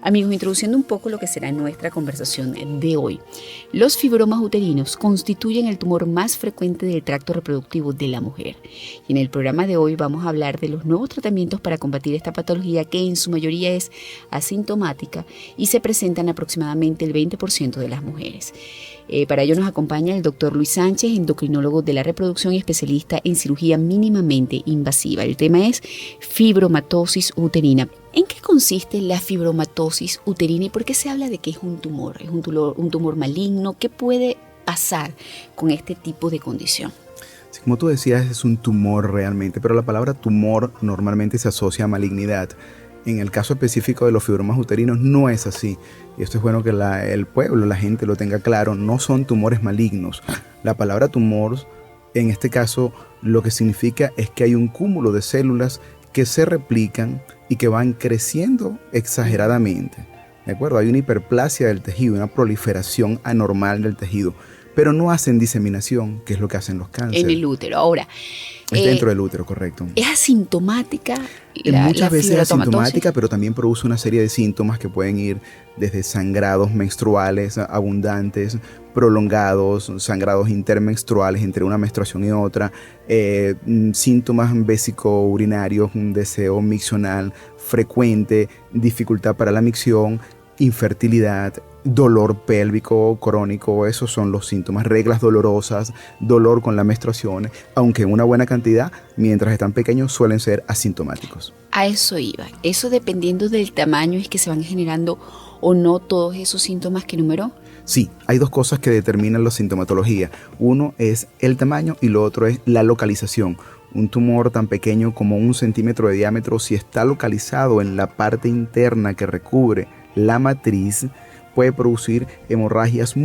Amigos, introduciendo un poco lo que será nuestra conversación de hoy. Los fibromas uterinos constituyen el tumor más frecuente del tracto reproductivo de la mujer. Y en el programa de hoy vamos a hablar de los nuevos tratamientos para combatir esta patología que en su mayoría es asintomática y se presenta en aproximadamente el 20% de las mujeres. Para ello nos acompaña el doctor Luis Sánchez, endocrinólogo de la reproducción y especialista en cirugía mínimamente invasiva. El tema es fibromatosis uterina. ¿En qué consiste la fibromatosis uterina y por qué se habla de que es un tumor? ¿Es un tumor maligno? ¿Qué puede pasar con este tipo de condición? Sí, como tú decías, es un tumor realmente, pero la palabra tumor normalmente se asocia a malignidad. En el caso específico de los fibromas uterinos no es así. Y esto es bueno que el pueblo, la gente lo tenga claro. No son tumores malignos. La palabra tumor, en este caso, lo que significa es que hay un cúmulo de células que se replican y que van creciendo exageradamente. ¿De acuerdo? Hay una hiperplasia del tejido, una proliferación anormal del tejido, pero no hacen diseminación, que es lo que hacen los cánceres. En el útero. Ahora, es dentro del útero, correcto. ¿Es asintomática muchas veces es asintomática, pero también produce una serie de síntomas que pueden ir desde sangrados menstruales abundantes, prolongados, sangrados intermenstruales entre una menstruación y otra, síntomas vésico-urinarios, un deseo miccional frecuente, dificultad para la micción, infertilidad, dolor pélvico crónico. Esos son los síntomas. Reglas dolorosas, dolor con la menstruación, aunque en una buena cantidad, mientras están pequeños, suelen ser asintomáticos. A eso iba. Eso dependiendo del tamaño es que se van generando o no todos esos síntomas que enumeró. Sí, hay dos cosas que determinan la sintomatología. Uno es el tamaño y lo otro es la localización. Un tumor tan pequeño como 1 centímetro de diámetro, si está localizado en la parte interna que recubre la matriz, puede producir hemorragias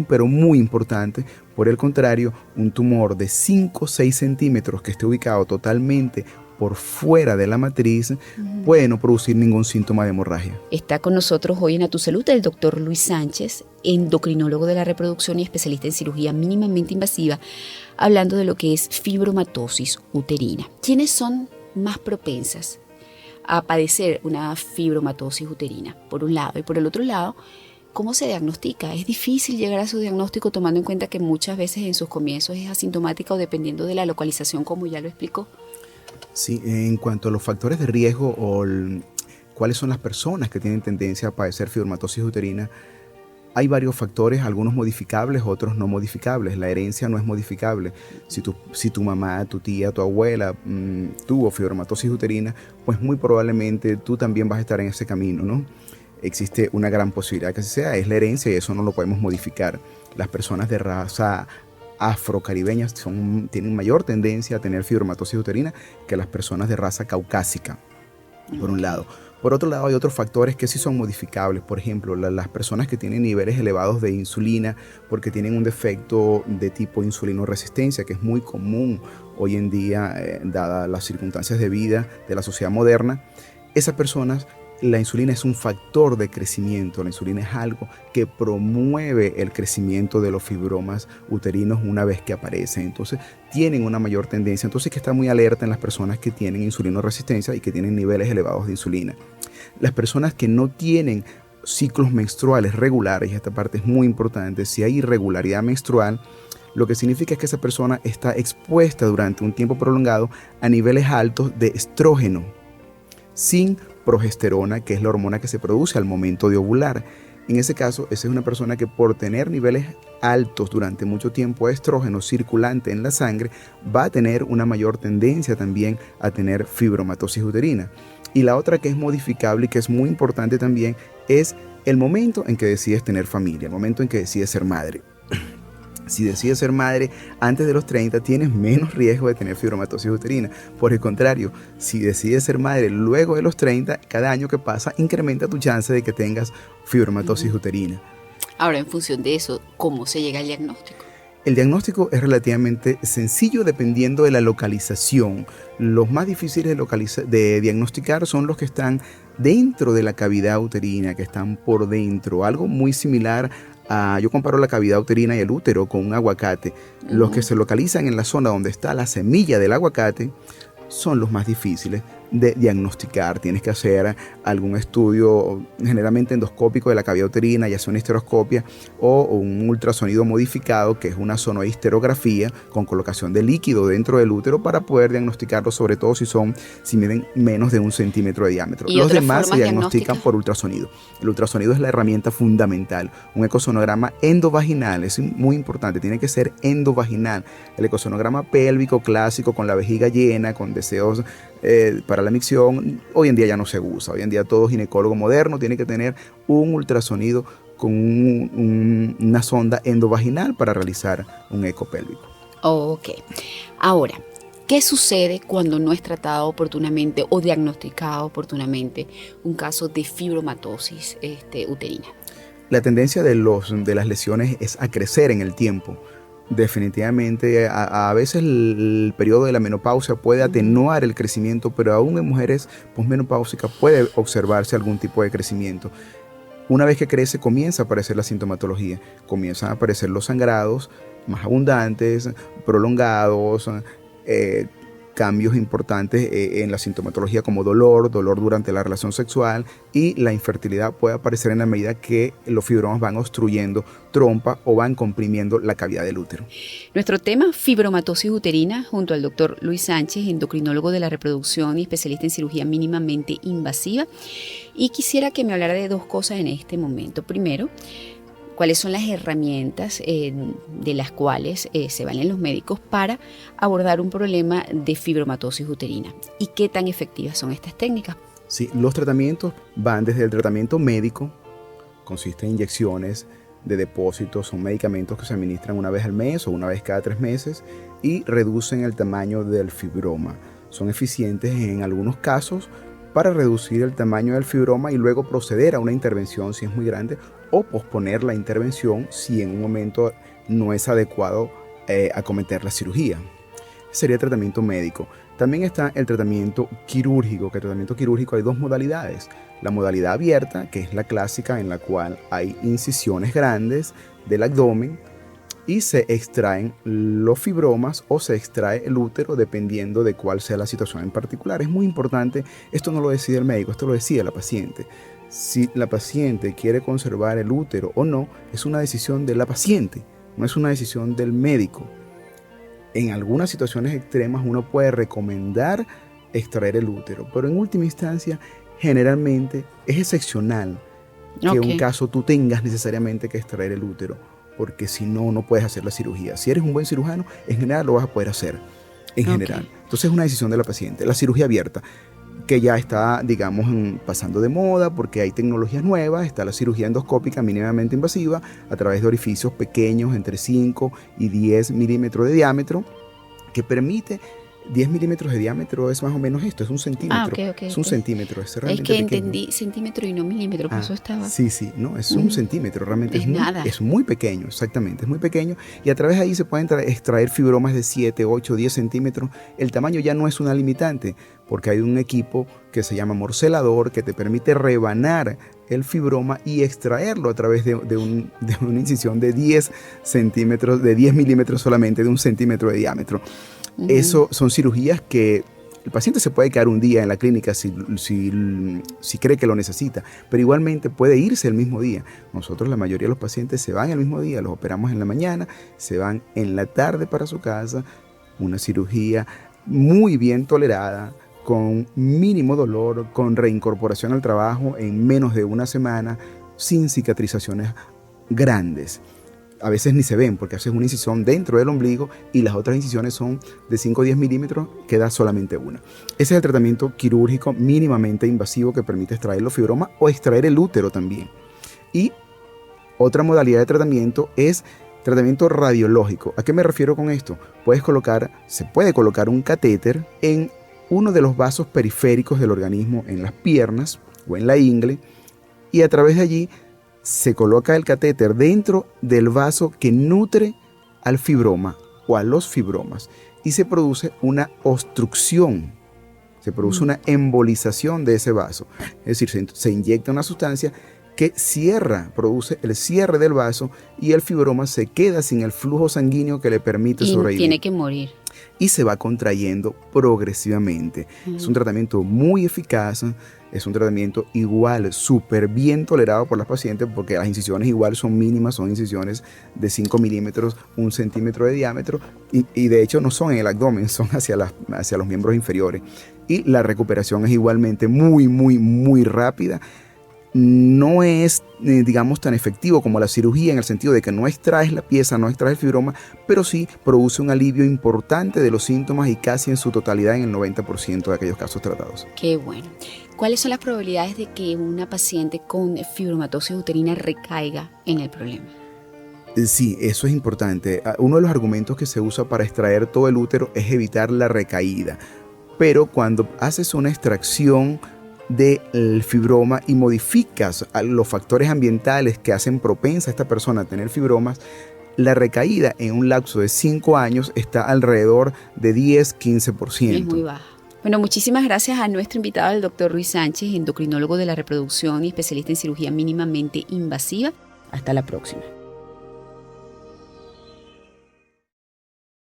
pero muy importantes. Por el contrario, un tumor de 5 o 6 centímetros que esté ubicado totalmente por fuera de la matriz puede no producir ningún síntoma de hemorragia. Está con nosotros hoy en A Tu Salud el doctor Luis Sánchez, endocrinólogo de la reproducción y especialista en cirugía mínimamente invasiva, hablando de lo que es fibromatosis uterina. ¿Quiénes son más propensas a padecer una fibromatosis uterina, por un lado? Y por el otro lado, ¿cómo se diagnostica? ¿Es difícil llegar a su diagnóstico tomando en cuenta que muchas veces en sus comienzos es asintomática o dependiendo de la localización, como ya lo explicó? Sí, en cuanto a los factores de riesgo o cuáles son las personas que tienen tendencia a padecer fibromatosis uterina, hay varios factores, algunos modificables, otros no modificables. La herencia no es modificable. Si tu mamá, tu tía, tu abuela tuvo fibromatosis uterina, pues muy probablemente tú también vas a estar en ese camino, ¿no? Existe una gran posibilidad que así sea, es la herencia y eso no lo podemos modificar. Las personas de raza afrocaribeñas tienen mayor tendencia a tener fibromatosis uterina que las personas de raza caucásica, por un lado. Por otro lado, hay otros factores que sí son modificables. Por ejemplo, las personas que tienen niveles elevados de insulina porque tienen un defecto de tipo insulinoresistencia, que es muy común hoy en día, dadas las circunstancias de vida de la sociedad moderna. Esas personas, la insulina es un factor de crecimiento. La insulina es algo que promueve el crecimiento de los fibromas uterinos una vez que aparecen. Entonces, tienen una mayor tendencia. Entonces, hay que estar muy alerta en las personas que tienen insulinoresistencia y que tienen niveles elevados de insulina. Las personas que no tienen ciclos menstruales regulares, y esta parte es muy importante, si hay irregularidad menstrual, lo que significa es que esa persona está expuesta durante un tiempo prolongado a niveles altos de estrógeno, sin progesterona, que es la hormona que se produce al momento de ovular. En ese caso, esa es una persona que por tener niveles altos durante mucho tiempo de estrógeno circulante en la sangre, va a tener una mayor tendencia también a tener fibromatosis uterina. Y la otra que es modificable y que es muy importante también es el momento en que decides tener familia, el momento en que decides ser madre. Si decides ser madre antes de los 30, tienes menos riesgo de tener fibromatosis uterina. Por el contrario, si decides ser madre luego de los 30, cada año que pasa incrementa tu chance de que tengas fibromatosis uterina. Ahora, en función de eso, ¿cómo se llega al diagnóstico? El diagnóstico es relativamente sencillo dependiendo de la localización. Los más difíciles de diagnosticar son los que están dentro de la cavidad uterina, que están por dentro. Algo muy similar a, yo comparo la cavidad uterina y el útero con un aguacate. Los que se localizan en la zona donde está la semilla del aguacate son los más difíciles. de diagnosticar. Tienes que hacer algún estudio generalmente endoscópico de la cavidad uterina, ya sea una histeroscopia o un ultrasonido modificado, que es una sonohisterografía con colocación de líquido dentro del útero para poder diagnosticarlo, sobre todo si miden menos de 1 centímetro de diámetro. ¿Y los otras demás se formas diagnostican por ultrasonido. El ultrasonido es la herramienta fundamental. Un ecosonograma endovaginal es muy importante, tiene que ser endovaginal. El ecosonograma pélvico clásico con la vejiga llena, con deseos para la micción, hoy en día ya no se usa. Hoy en día todo ginecólogo moderno tiene que tener un ultrasonido con una sonda endovaginal para realizar un eco pélvico. Ok. Ahora, ¿qué sucede cuando no es tratado oportunamente o diagnosticado oportunamente un caso de fibromatosis uterina? La tendencia de las lesiones es a crecer en el tiempo. Definitivamente, a veces el periodo de la menopausia puede atenuar el crecimiento, pero aún en mujeres posmenopáusicas puede observarse algún tipo de crecimiento. Una vez que crece, comienza a aparecer la sintomatología, comienzan a aparecer los sangrados más abundantes, prolongados, cambios importantes en la sintomatología como dolor durante la relación sexual, y la infertilidad puede aparecer en la medida que los fibromas van obstruyendo trompa o van comprimiendo la cavidad del útero. Nuestro tema, fibromatosis uterina, junto al doctor Luis Sánchez, endocrinólogo de la reproducción y especialista en cirugía mínimamente invasiva. Y quisiera que me hablara de dos cosas en este momento. Primero, ¿cuáles son las herramientas de las cuales se valen los médicos para abordar un problema de fibromatosis uterina? ¿Y qué tan efectivas son estas técnicas? Sí, los tratamientos van desde el tratamiento médico, consiste en inyecciones de depósitos, son medicamentos que se administran una vez al mes o una vez cada 3 meses y reducen el tamaño del fibroma. Son eficientes en algunos casos para reducir el tamaño del fibroma y luego proceder a una intervención si es muy grande, o posponer la intervención si en un momento no es adecuado acometer la cirugía. Sería el tratamiento médico. También está el tratamiento quirúrgico, que el tratamiento quirúrgico hay 2 modalidades. La modalidad abierta, que es la clásica, en la cual hay incisiones grandes del abdomen y se extraen los fibromas o se extrae el útero dependiendo de cuál sea la situación en particular. Es muy importante, esto no lo decide el médico, esto lo decide la paciente. Si la paciente quiere conservar el útero o no, es una decisión de la paciente, no es una decisión del médico. En algunas situaciones extremas uno puede recomendar extraer el útero, pero en última instancia generalmente es excepcional que en un caso tú tengas necesariamente que extraer el útero, porque si no, no puedes hacer la cirugía. Si eres un buen cirujano, en general lo vas a poder hacer, en general. Entonces es una decisión de la paciente. La cirugía abierta, que ya está, digamos, pasando de moda porque hay tecnologías nuevas. Está la cirugía endoscópica mínimamente invasiva a través de orificios pequeños entre 5 y 10 milímetros de diámetro, que permite 10 milímetros de diámetro es más o menos esto, es un centímetro. Es un centímetro, es realmente pequeño. Entendí centímetro y no milímetro, por eso estaba. Sí, no, es un centímetro, realmente es muy pequeño, exactamente, es muy pequeño, y a través de ahí se pueden extraer fibromas de 7, 8, 10 centímetros. El tamaño ya no es una limitante, porque hay un equipo que se llama morcelador que te permite rebanar el fibroma y extraerlo a través de una incisión de 10 centímetros, de 10 milímetros solamente, de 1 centímetro de diámetro. Eso son cirugías que el paciente se puede quedar un día en la clínica si cree que lo necesita, pero igualmente puede irse el mismo día. Nosotros, la mayoría de los pacientes se van el mismo día, los operamos en la mañana, se van en la tarde para su casa. Una cirugía muy bien tolerada, con mínimo dolor, con reincorporación al trabajo en menos de 1 semana, sin cicatrizaciones grandes. A veces ni se ven porque haces una incisión dentro del ombligo y las otras incisiones son de 5 o 10 milímetros, queda solamente una. Ese es el tratamiento quirúrgico mínimamente invasivo que permite extraer los fibromas o extraer el útero también. Y otra modalidad de tratamiento es tratamiento radiológico. ¿A qué me refiero con esto? Se puede colocar un catéter en uno de los vasos periféricos del organismo, en las piernas o en la ingle, y a través de allí se coloca el catéter dentro del vaso que nutre al fibroma o a los fibromas y se produce una obstrucción, se produce una embolización de ese vaso. Es decir, se inyecta una sustancia que produce el cierre del vaso y el fibroma se queda sin el flujo sanguíneo que le permite sobrevivir. Tiene que morir. y se va contrayendo progresivamente. Es un tratamiento muy eficaz, es un tratamiento igual, súper bien tolerado por las pacientes porque las incisiones igual son mínimas, son incisiones de 5 milímetros, 1 centímetro de diámetro y de hecho no son en el abdomen, son hacia los miembros inferiores. Y la recuperación es igualmente muy, muy, muy rápida. No es, digamos, tan efectivo como la cirugía en el sentido de que no extraes la pieza, no extraes el fibroma, pero sí produce un alivio importante de los síntomas y casi en su totalidad en el 90% de aquellos casos tratados. Qué bueno. ¿Cuáles son las probabilidades de que una paciente con fibromatosis uterina recaiga en el problema? Sí, eso es importante. Uno de los argumentos que se usa para extraer todo el útero es evitar la recaída, pero cuando haces una extracción del fibroma y modificas los factores ambientales que hacen propensa a esta persona a tener fibromas, la recaída en un lapso de 5 años está alrededor de 10-15%. Es muy baja. Bueno, muchísimas gracias a nuestro invitado, el doctor Ruiz Sánchez, endocrinólogo de la reproducción y especialista en cirugía mínimamente invasiva. Hasta la próxima.